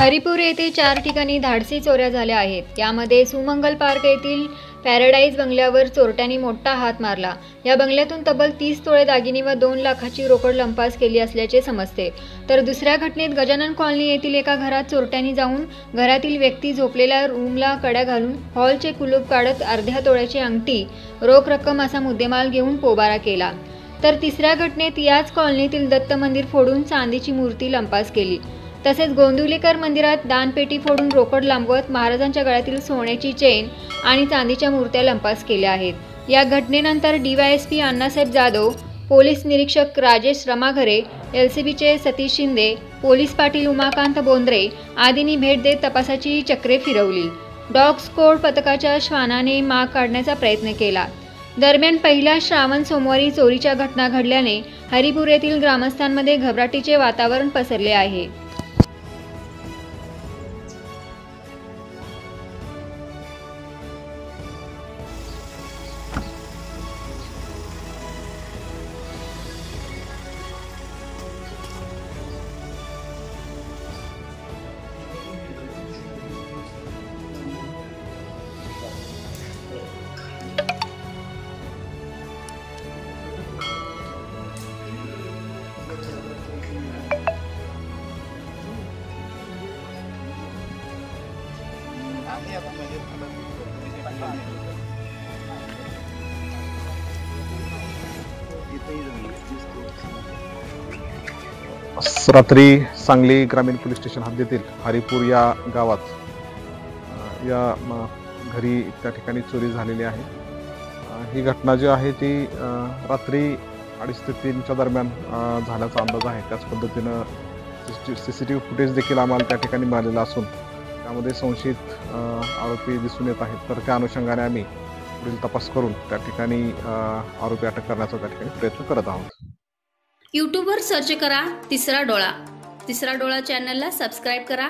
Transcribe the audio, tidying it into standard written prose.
हरिपूर येथे 4 ठिकाणी धाडसी चोऱ्या झाल्या आहेत। यामध्ये सुमंगल पार्क येथील पॅराडाईज बंगल्यावर चोरट्यांनी मोठा हात मारला। या बंगल्यातून तब्बल 30 तोळे दागिने व 2 लाखाची रोकड लंपास केली असल्याचे समजते। तर दुसऱ्या घटनेत गजानन कॉलनी येथील एका घरात चोरट्यांनी जाऊन घरातील व्यक्ती झोपलेल्या रूमला कड्या घालून हॉलचे कुलूप काढत अर्ध्या तोळ्याची अंगठी, रोख रक्कम असा मुद्देमाल घेऊन पोबारा केला। तर तिसऱ्या घटनेत याच कॉलनीतील दत्त मंदिर फोडून चांदीची मूर्ती लंपास केली। तसेच गोंदिवलेकर मंदिरात दानपेटी फोडून रोकड लांबवत महाराजांच्या गळ्यातील सोन्याची चेन आणि चांदीच्या मूर्त्या लंपास केल्या आहेत। या घटनेनंतर डीवायएसपी अण्णासाहेब जाधव, पोलीस निरीक्षक राजेश रमाघरे, एलसीबीचे सतीश शिंदे, पोलीस पाटील उमाकांत बोंद्रे आदींनी भेट देत तपासाची चक्रे फिरवली। डॉग स्क्वॉड पथकाच्या श्वानाने माग काढण्याचा प्रयत्न केला। दरम्यान पहिल्या श्रावण सोमवारी चोरीच्या घटना घडल्याने हरिपूर येथील ग्रामस्थांमध्ये घबराटीचे वातावरण पसरले आहे। रात्री सांगली ग्रामीण पोलीस स्टेशन हद्दीतील हरिपूर या गावात घरी त्या ठिकाणी चोरी झालेली आहे। ही घटना जी आहे ती रात्री 2:30 ते 3च्या दरम्यान झाल्याचा अंदाज आहे। त्याच पद्धतीनं CCTV फुटेज देखील आम्हाला त्या ठिकाणी मिळालेला असून त्यामध्ये संशयित आरोपी दिसून येत आहेत। तर त्या अनुषंगाने आम्ही पुढील तपास करून त्या ठिकाणी आरोपी अटक करण्याचा त्या ठिकाणी प्रयत्न करत आहोत। यूट्यूबवर सर्च करा तिसरा डोळा चॅनलला सबस्क्राईब करा